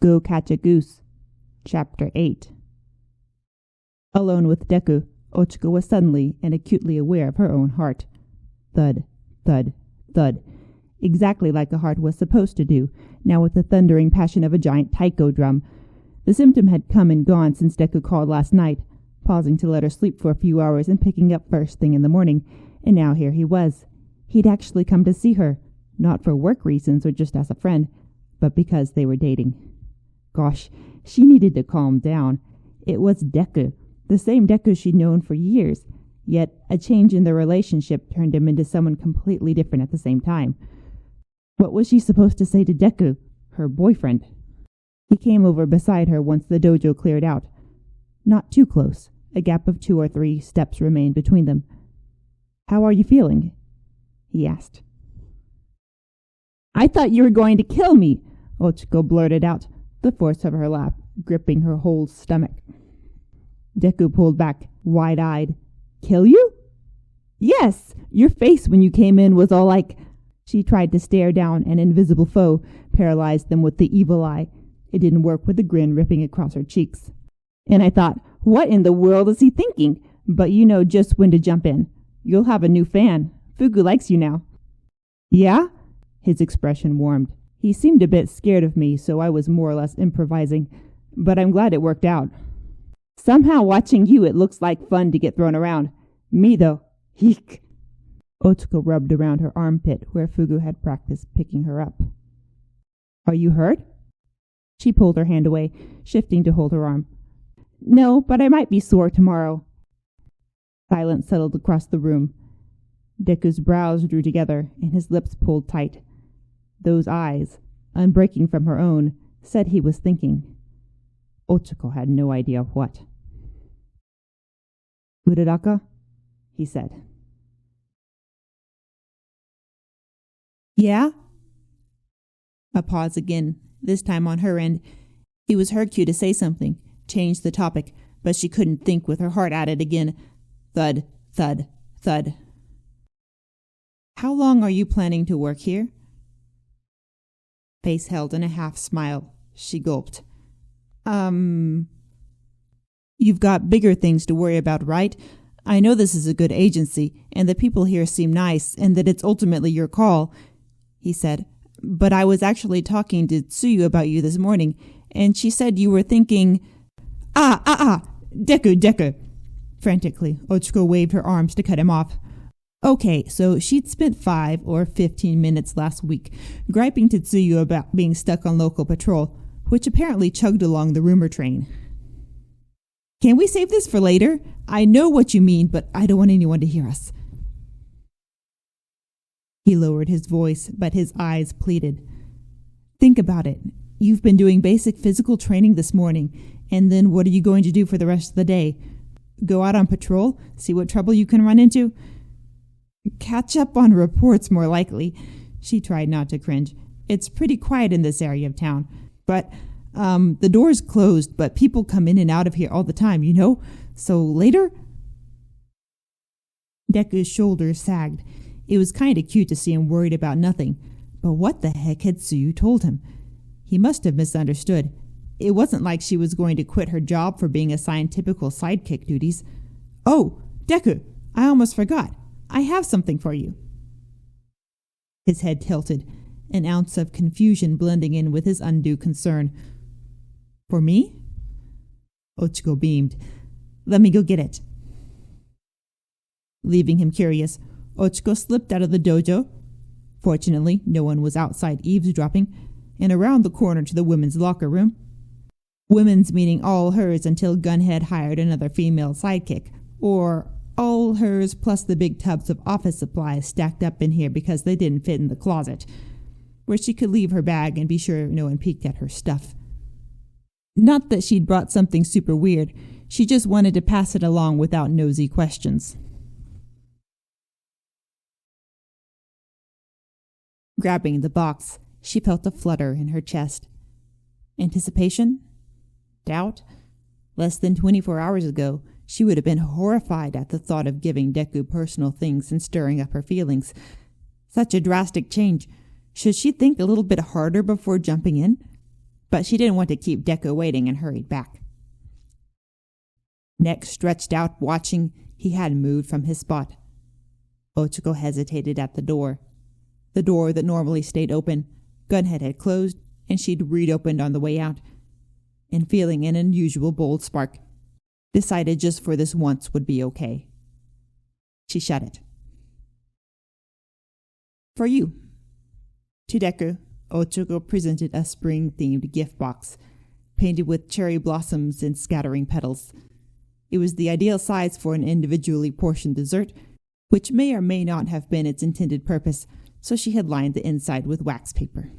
Go Catch a Goose. Chapter 8. Alone with Deku, Ochiko was suddenly and acutely aware of her own heart. Thud, thud, thud. Exactly like a heart was supposed to do, now with the thundering passion of a giant taiko drum. The symptom had come and gone since Deku called last night, pausing to let her sleep for a few hours and picking up first thing in the morning, and now here he was. He'd actually come to see her, not for work reasons or just as a friend, but because they were dating. Gosh, she needed to calm down. It was Deku, the same Deku she'd known for years, yet a change in their relationship turned him into someone completely different at the same time. What was she supposed to say to Deku, her boyfriend? He came over beside her once the dojo cleared out. Not too close. A gap of 2 or 3 steps remained between them. "How are you feeling?" he asked. "I thought you were going to kill me," Ochiko blurted out, the force of her laugh gripping her whole stomach. Deku pulled back, wide-eyed. "Kill you?" "Yes! Your face when you came in was all like—" She tried to stare down an invisible foe, paralyzed them with the evil eye. It didn't work with the grin ripping across her cheeks. "And I thought, what in the world is he thinking? But you know just when to jump in. You'll have a new fan. Fugu likes you now." "Yeah?" His expression warmed. "He seemed a bit scared of me, so I was more or less improvising. But I'm glad it worked out. Somehow watching you, it looks like fun to get thrown around. Me, though. Eek." Ochiko rubbed around her armpit where Fugu had practiced picking her up. "Are you hurt?" She pulled her hand away, shifting to hold her arm. "No, but I might be sore tomorrow." Silence settled across the room. Deku's brows drew together and his lips pulled tight. Those eyes, unbreaking from her own, said he was thinking. Ochiko had no idea what. "Uraraka?" he said. "Yeah?" A pause again, this time on her end. It was her cue to say something, change the topic, but she couldn't think with her heart at it again. Thud, thud, thud. "How long are you planning to work here?" Face held in a half smile. She gulped. You've got bigger things to worry about, right? I know this is a good agency, and the people here seem nice, and that it's ultimately your call," he said. "But I was actually talking to Tsuyu about you this morning, and she said you were thinking—" Deku! Frantically, Ochiko waved her arms to cut him off. Okay, so she'd spent 5 or 15 minutes last week griping to Tsuyu about being stuck on local patrol, which apparently chugged along the rumor train. "Can we save this for later? I know what you mean, but I don't want anyone to hear us." He lowered his voice, but his eyes pleaded. "Think about it. You've been doing basic physical training this morning, and then what are you going to do for the rest of the day? Go out on patrol? See what trouble you can run into?" "Catch up on reports, more likely." She tried not to cringe. "It's pretty quiet in this area of town. But, the door's closed, but people come in and out of here all the time, you know? So later?" Deku's shoulders sagged. It was kind of cute to see him worried about nothing. But what the heck had Tsuyu told him? He must have misunderstood. It wasn't like she was going to quit her job for being assigned typical sidekick duties. "Oh, Deku, I almost forgot. I have something for you." His head tilted, an ounce of confusion blending in with his undue concern. "For me?" Ochiko beamed. "Let me go get it." Leaving him curious, Ochiko slipped out of the dojo. Fortunately, no one was outside eavesdropping, and around the corner to the women's locker room. Women's meaning all hers until Gunhead hired another female sidekick, or all hers plus the big tubs of office supplies stacked up in here because they didn't fit in the closet, where she could leave her bag and be sure no one peeked at her stuff. Not that she'd brought something super weird, she just wanted to pass it along without nosy questions. Grabbing the box, she felt a flutter in her chest. Anticipation? Doubt? Less than 24 hours ago, she would have been horrified at the thought of giving Deku personal things and stirring up her feelings. Such a drastic change. Should she think a little bit harder before jumping in? but she didn't want to keep Deku waiting and hurried back. Neck stretched out, watching, he hadn't moved from his spot. Ochiko hesitated at the door. The door that normally stayed open, Gunhead had closed, and she'd reopened on the way out. And feeling an unusual bold spark, decided just for this once would be okay. She shut it. For you. To Deku, Ochiko presented a spring-themed gift box, painted with cherry blossoms and scattering petals. It was the ideal size for an individually portioned dessert, which may or may not have been its intended purpose, so she had lined the inside with wax paper.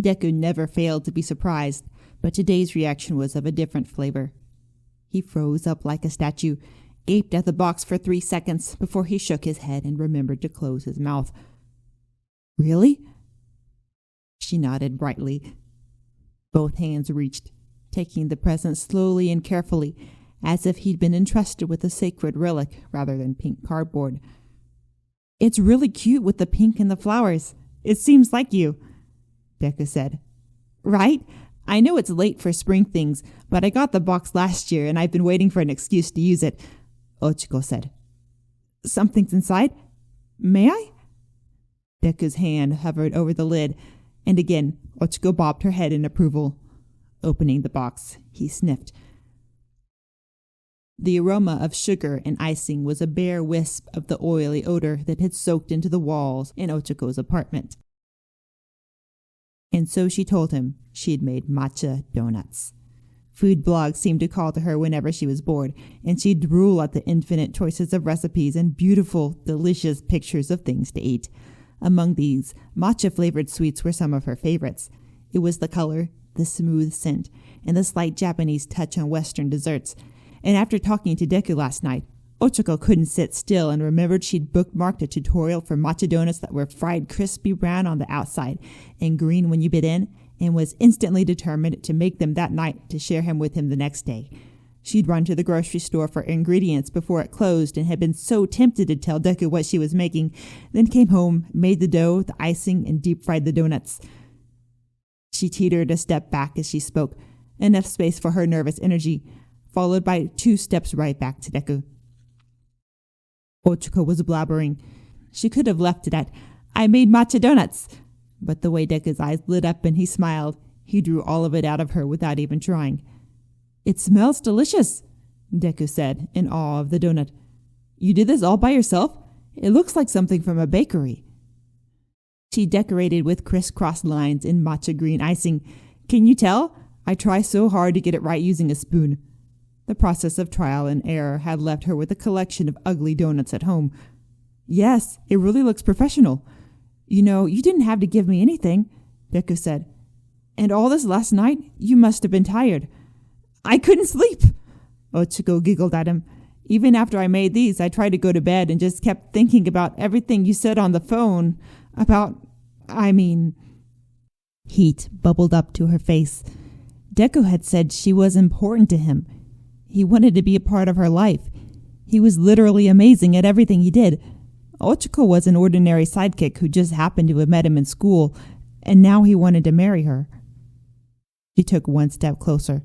Deku never failed to be surprised, but today's reaction was of a different flavor. He froze up like a statue, gaped at the box for 3 seconds before he shook his head and remembered to close his mouth. Really? She nodded brightly. Both hands reached, taking the present slowly and carefully, as if he'd been entrusted with a sacred relic rather than pink cardboard. It's really cute with the pink and the flowers. It seems like you, Deku said. Right? I know it's late for spring things, but I got the box last year and I've been waiting for an excuse to use it, Ochiko said. Something's inside? May I? Deku's hand hovered over the lid, and again Ochiko bobbed her head in approval. Opening the box, he sniffed. The aroma of sugar and icing was a bare wisp of the oily odor that had soaked into the walls in Ochiko's apartment. And so she told him she had made matcha donuts. Food blogs seemed to call to her whenever she was bored, and she'd drool at the infinite choices of recipes and beautiful, delicious pictures of things to eat. Among these, matcha-flavored sweets were some of her favorites. It was the color, the smooth scent, and the slight Japanese touch on Western desserts. And after talking to Deku last night, Ochiko couldn't sit still and remembered she'd bookmarked a tutorial for matcha donuts that were fried crispy brown on the outside and green when you bit in, and was instantly determined to make them that night to share him with him the next day. She'd run to the grocery store for ingredients before it closed and had been so tempted to tell Deku what she was making, then came home, made the dough, the icing, and deep-fried the donuts. She teetered a step back as she spoke, enough space for her nervous energy, followed by 2 steps right back to Deku. Ochiko was blabbering. She could have left it at, I made matcha donuts. But the way Deku's eyes lit up and he smiled, he drew all of it out of her without even trying. It smells delicious, Deku said, in awe of the donut. You did this all by yourself? It looks like something from a bakery. She decorated with crisscross lines in matcha green icing. Can you tell? I try so hard to get it right using a spoon. The process of trial and error had left her with a collection of ugly donuts at home. Yes, it really looks professional. You know, you didn't have to give me anything, Deku said. And all this last night, you must have been tired. I couldn't sleep, Ochiko giggled at him. Even after I made these, I tried to go to bed and just kept thinking about everything you said on the phone. Heat bubbled up to her face. Deku had said she was important to him. He wanted to be a part of her life. He was literally amazing at everything he did. Ochiko was an ordinary sidekick who just happened to have met him in school, and now he wanted to marry her. She took 1 step closer.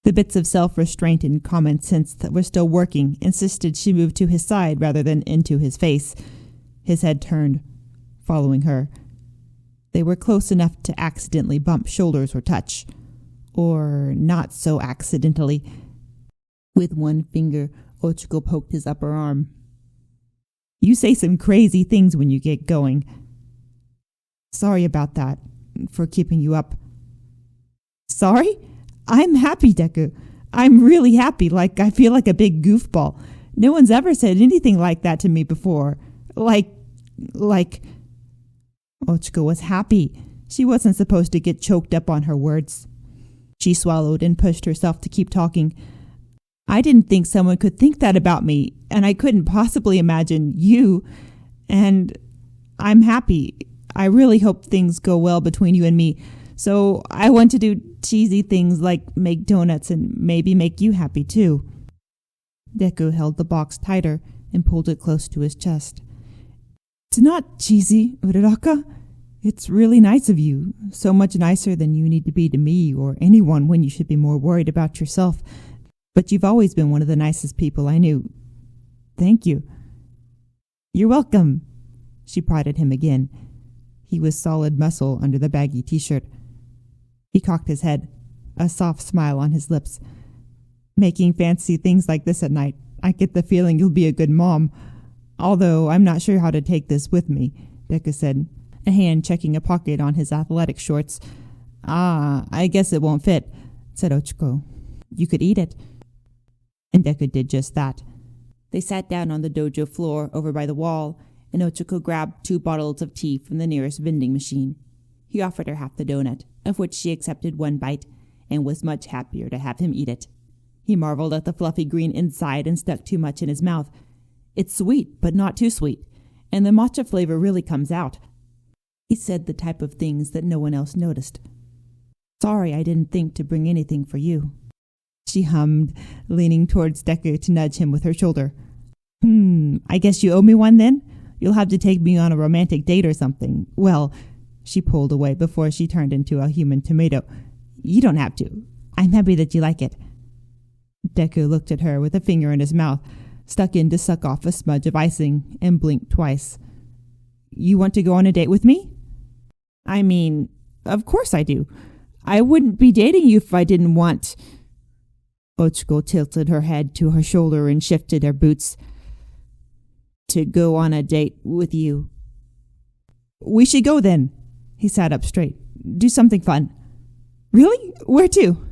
The bits of self-restraint and common sense that were still working insisted she move to his side rather than into his face. His head turned, following her. They were close enough to accidentally bump shoulders or touch. Or not so accidentally. With 1 finger, Ochiko poked his upper arm. You say some crazy things when you get going. Sorry about that, for keeping you up. Sorry? I'm happy, Deku. I'm really happy, like I feel like a big goofball. No one's ever said anything like that to me before. Like... Ochiko was happy. She wasn't supposed to get choked up on her words. She swallowed and pushed herself to keep talking. I didn't think someone could think that about me, and I couldn't possibly imagine you. And I'm happy. I really hope things go well between you and me. So I want to do cheesy things like make donuts and maybe make you happy too. Deku held the box tighter and pulled it close to his chest. It's not cheesy, Uraraka. It's really nice of you, so much nicer than you need to be to me or anyone when you should be more worried about yourself. But you've always been one of the nicest people I knew. Thank you. You're welcome. She prodded him again. He was solid muscle under the baggy t-shirt. He cocked his head, a soft smile on his lips. Making fancy things like this at night, I get the feeling you'll be a good mom. Although I'm not sure how to take this with me, Deku said, a hand checking a pocket on his athletic shorts. I guess it won't fit, said Ochiko. You could eat it. And Deku did just that. They sat down on the dojo floor over by the wall, and Ochiko grabbed 2 bottles of tea from the nearest vending machine. He offered her half the donut, of which she accepted 1 bite, and was much happier to have him eat it. He marveled at the fluffy green inside and stuck too much in his mouth. It's sweet, but not too sweet, and the matcha flavor really comes out. He said the type of things that no one else noticed. Sorry I didn't think to bring anything for you. She hummed, leaning towards Deku to nudge him with her shoulder. I guess you owe me one then? You'll have to take me on a romantic date or something. Well, she pulled away before she turned into a human tomato. You don't have to. I'm happy that you like it. Deku looked at her with a finger in his mouth, stuck in to suck off a smudge of icing, and blinked twice. You want to go on a date with me? I mean, of course I do. I wouldn't be dating you if I didn't want... Ochiko tilted her head to her shoulder and shifted her boots. To go on a date with you. We should go then. He sat up straight. Do something fun. Really? Where to?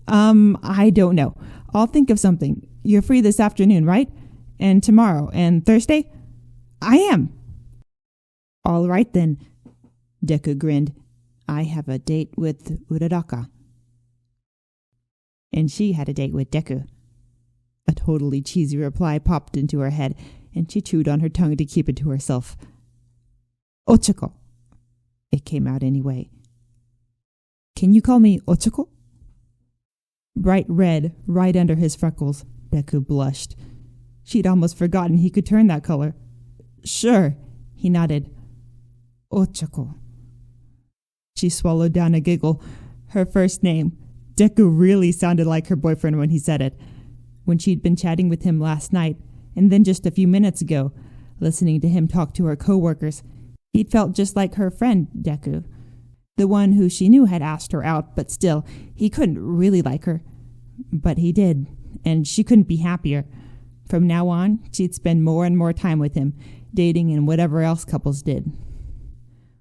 I don't know. I'll think of something. You're free this afternoon, right? And tomorrow and Thursday? I am. All right then. Deku grinned. I have a date with Uraraka. And she had a date with Deku. A totally cheesy reply popped into her head, and she chewed on her tongue to keep it to herself. Ochiko. It came out anyway. Can you call me Ochiko? Bright red, right under his freckles, Deku blushed. She'd almost forgotten he could turn that color. Sure, he nodded. Ochiko. She swallowed down a giggle. Her first name. Deku really sounded like her boyfriend when he said it. When she'd been chatting with him last night, and then just a few minutes ago, listening to him talk to her co-workers, he'd felt just like her friend, Deku. The one who she knew had asked her out, but still, he couldn't really like her. But he did, and she couldn't be happier. From now on, she'd spend more and more time with him, dating and whatever else couples did.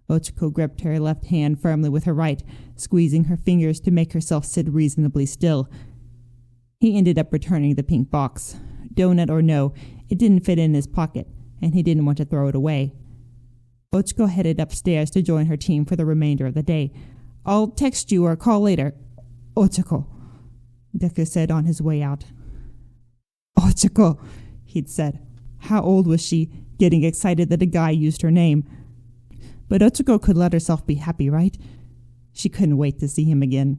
Ochiko gripped her left hand firmly with her right, squeezing her fingers to make herself sit reasonably still. He ended up returning the pink box. Donut or no, it didn't fit in his pocket, and he didn't want to throw it away. Ochiko headed upstairs to join her team for the remainder of the day. I'll text you or call later. Ochiko, Deku said on his way out. Ochiko, he'd said. How old was she, getting excited that a guy used her name? But Ochiko could let herself be happy, right? She couldn't wait to see him again.